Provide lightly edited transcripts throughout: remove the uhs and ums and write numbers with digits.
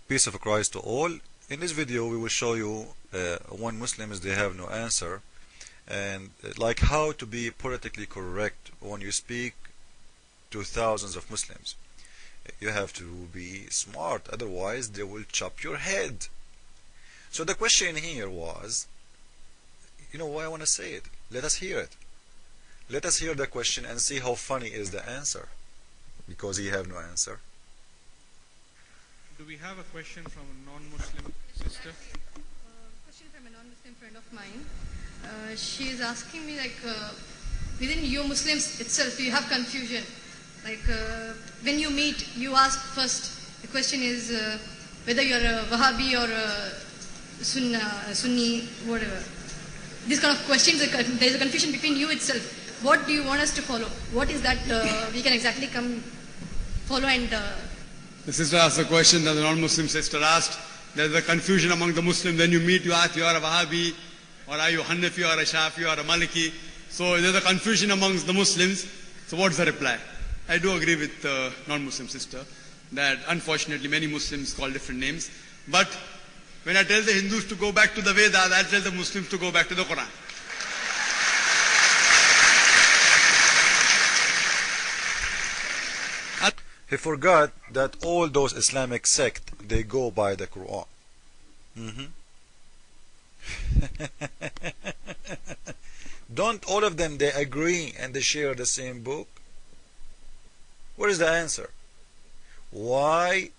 Peace of Christ to all. In this video we will show you when Muslims they have no answer, and like how to be politically correct when you speak to thousands of Muslims. You have to be smart, otherwise they will chop your head. So the question here was, you know why I want to say it? Let us hear it. Let us hear the question and see how funny is the answer, because he have no answer. Do we have a question from a non-Muslim sister? Question from a non-Muslim friend of mine. She is asking me, like, within you Muslims itself, you have confusion. Like, when you meet, you ask first. The question is whether you are a Wahhabi or a Sunni, whatever. These kind of questions, there is a confusion between you itself. What do you want us to follow? What is that we can exactly come follow and... The sister asked a question that the non-Muslim sister asked. There is a confusion among the Muslims. When you meet, you ask, you are a Wahhabi, or are you Hanafi, or a Shafi, or a Maliki. So there is a confusion amongst the Muslims. So what's the reply? I do agree with the non-Muslim sister that unfortunately many Muslims call different names. But when I tell the Hindus to go back to the Vedas, I tell the Muslims to go back to the Quran. He forgot that all those Islamic sects, they go by the Quran. Don't all of them, they agree and they share the same book? What is the answer? Why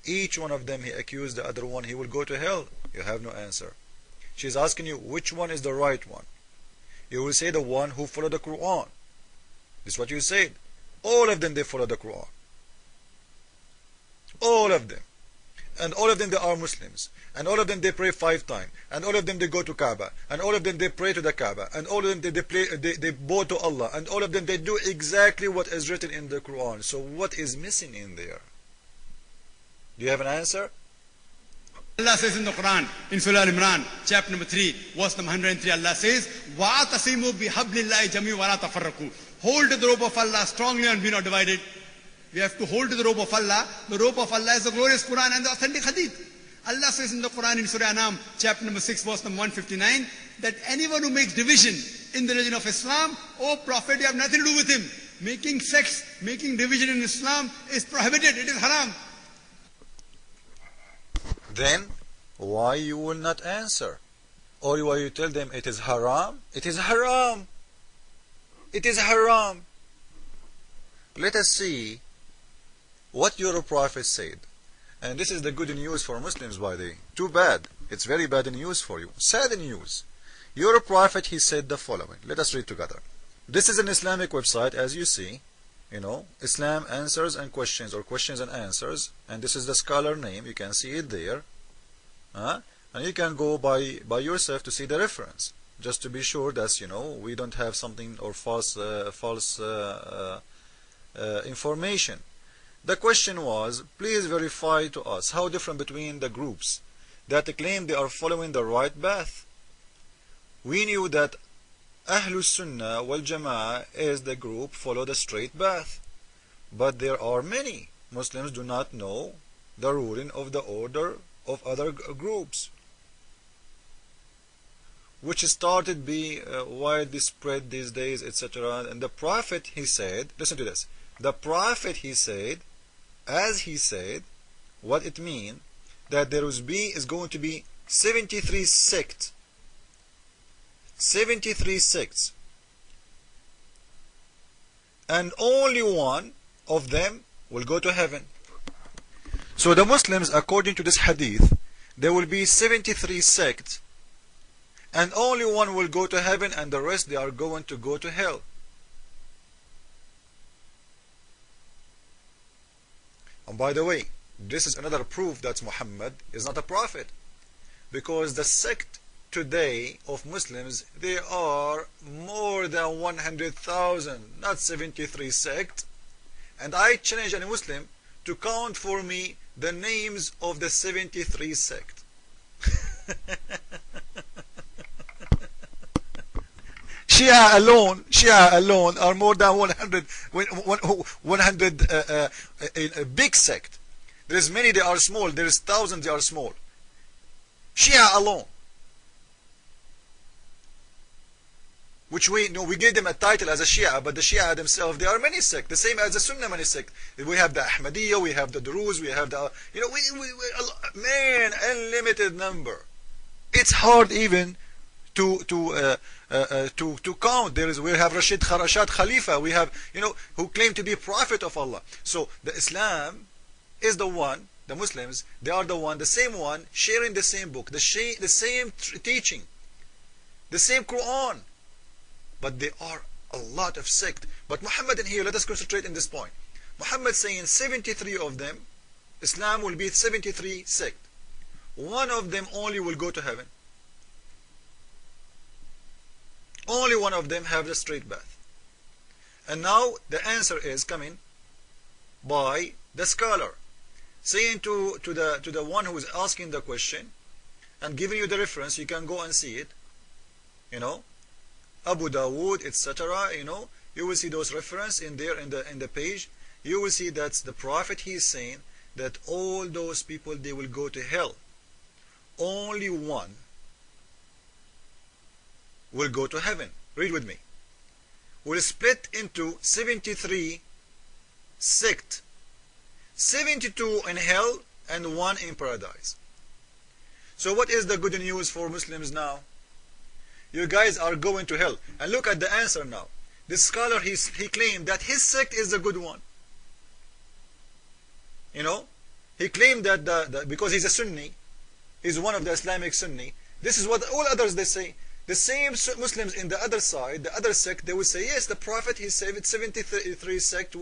each one of them he accused the other one he will go to hell? You have no answer. She's asking you which one is the right one. You will say the one who followed the Quran. This is what you said. All of them they follow the Quran. All of them. And all of them they are Muslims. And all of them they pray 5 times. And all of them they go to Kaaba. And all of them they pray to the Kaaba. And all of them they bow to Allah. And all of them they do exactly what is written in the Quran. So what is missing in there? Do you have an answer? Allah says in the Quran, in Surah Al-Imran, chapter number 3, verse number 103, Allah says, وَاعْتَصِمُوا بِحَبْلِ اللَّهِ جَمِيعًا وَلَا تَفَرَّقُوا. Hold to the rope of Allah strongly and be not divided. We have to hold to the rope of Allah. The rope of Allah is the glorious Quran and the authentic Hadith. Allah says in the Quran in Surah Anam, chapter number 6, verse number 159, that anyone who makes division in the religion of Islam, O Prophet, you have nothing to do with him. Making sects, making division in Islam is prohibited. It is haram. Then why you will not answer? Or why you tell them it is haram? It is haram. It is haram. Let us see what your Prophet said. And this is the good news for Muslims, by the way. Too bad. It's very bad news for you. Sad news. Your Prophet, he said the following. Let us read together. This is an Islamic website, as you see. You know, Islam answers and questions, or questions and answers. And this is the scholar name. You can see it there. And you can go by yourself to see the reference, just to be sure that, you know, we don't have something or false information. The question was, please verify to us how different between the groups that claim they are following the right path. We knew that Ahlus Sunnah wal Jama'ah is the group follow the straight path, but there are many Muslims do not know the ruling of the order of other groups, which started be widely spread these days, etc. And the Prophet, he said, listen to this, the Prophet, he said, as he said, what it means, that there is going to be 73 sects. 73 sects. And only one of them will go to heaven. So the Muslims, according to this hadith, there will be 73 sects, and only one will go to heaven, and the rest they are going to go to hell. And by the way, this is another proof that Muhammad is not a prophet, because the sect today of Muslims, they are more than 100,000, not 73 sects. And I challenge any Muslim to count for me the names of the 73 sects. Shia alone are more than 100 big sect. There is many, they are small. There is thousands, they are small. Shia alone, which we gave them a title as a Shia, but the Shia themselves, they are many sects, the same as the Sunnah many sects. We have the Ahmadiyya, we have the Druze, we have the, man, unlimited number. It's hard even to count. We have Rashid Khalifa, we have, who claim to be prophet of Allah. So the Islam is the one, the Muslims, they are the same one, sharing the same book, the same teaching, the same Quran. But there are a lot of sects. But Muhammad in here, let us concentrate in this point. Muhammad saying 73 of them, Islam will be 73 sects. One of them only will go to heaven. Only one of them have the straight path. And now the answer is coming by the scholar, saying to the one who is asking the question and giving you the reference. You can go and see it, Abu Dawood, etc. You will see those references in there in the page. You will see that the Prophet, he is saying that all those people, they will go to hell. Only one will go to heaven. Read with me. Will split into 73 sects, 72 in hell and 1 in paradise. So what is the good news for Muslims now? You guys are going to hell. And look at the answer now. This scholar, he claimed that his sect is the good one. He claimed that because he's a Sunni, he's one of the Islamic Sunni. This is what all others they say. The same Muslims in the other side, the other sect, they will say, yes, the Prophet, he said it, 73 sect,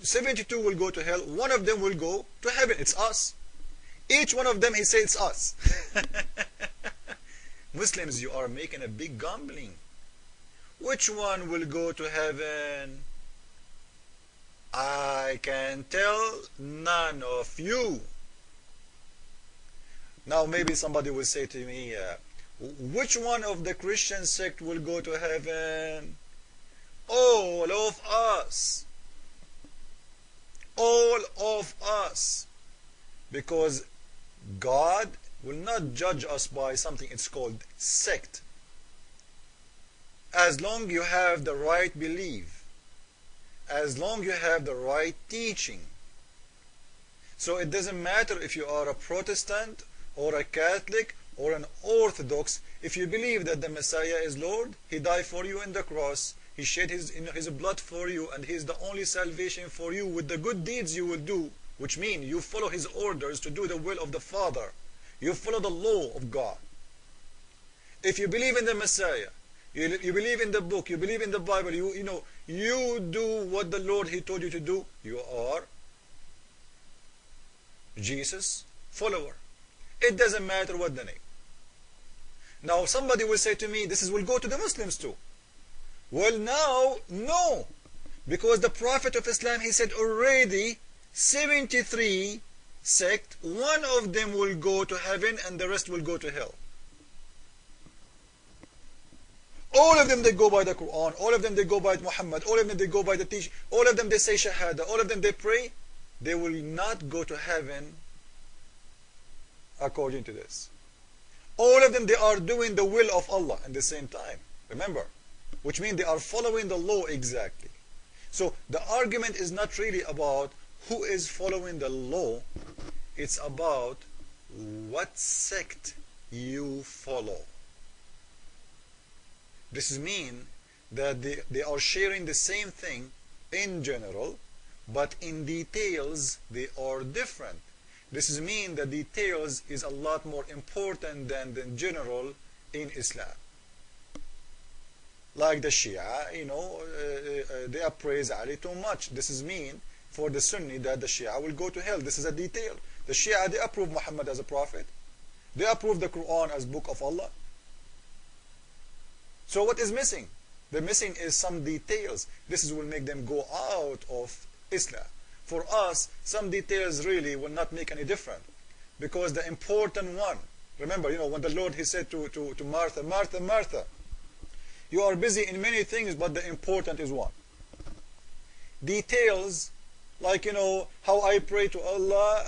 72 will go to hell. One of them will go to heaven. It's us. Each one of them, he said, it's us. Muslims, you are making a big gambling. Which one will go to heaven? I can tell none of you. Now maybe somebody will say to me, which one of the Christian sect will go to heaven? All of us. All of us. Because God will not judge us by something it's called sect. As long you have the right belief, as long you have the right teaching. So it doesn't matter if you are a Protestant or a Catholic or an Orthodox. If you believe that the Messiah is Lord, he died for you on the cross, he shed his blood for you, and he is the only salvation for you with the good deeds you will do, which mean you follow his orders to do the will of the Father. You follow the law of God. If you believe in the Messiah, you believe in the book, you believe in the Bible, you do what the Lord, he told you to do, you are Jesus follower. It doesn't matter what the name. Now somebody will say to me, this will go to the Muslims too. Well now, no. Because the Prophet of Islam, he said already 73 sect, one of them will go to heaven and the rest will go to hell. All of them, they go by the Quran. All of them, they go by Muhammad. All of them, they go by the teaching. All of them, they say Shahada. All of them, they pray. They will not go to heaven according to this. All of them, they are doing the will of Allah at the same time. Remember, which means they are following the law exactly. So the argument is not really about who is following the law. It's about what sect you follow. This means that they are sharing the same thing in general, but in details they are different. This means that details is a lot more important than the general in Islam. Like the Shia, they appraise Ali too much. This is mean for the Sunni that the Shia will go to hell. This is a detail. The Shia, they approve Muhammad as a prophet. They approve the Quran as book of Allah. So what is missing? The missing is some details. This will make them go out of Islam. For us, some details really will not make any difference. Because the important one, remember, when the Lord, he said to Martha, Martha, Martha, you are busy in many things, but the important is one. Details Like, how I pray to Allah,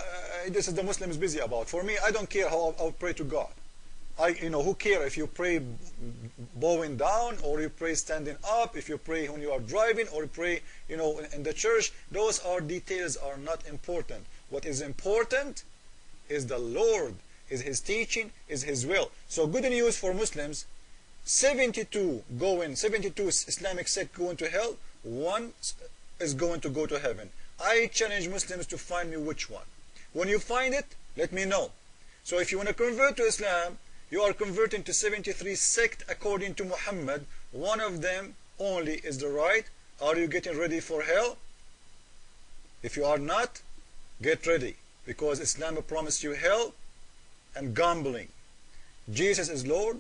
this is the Muslims busy about. For me, I don't care how I pray to God. Who care if you pray bowing down, or you pray standing up, if you pray when you are driving, or you pray, in the church. Those details are not important. What is important is the Lord, is His teaching, is His will. So good news for Muslims, 72 Islamic sect going to hell, one is going to go to heaven. I challenge Muslims to find me which one. When you find it, let me know. So if you want to convert to Islam, you are converting to 73 sect according to Muhammad. One of them only is the right. Are you getting ready for hell? If you are not, get ready, because Islam will promise you hell and gambling. Jesus is Lord,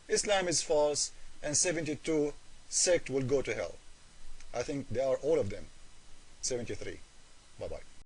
Islam is false, and 72 sect will go to hell. I think they are all of them, 73. Bye-bye.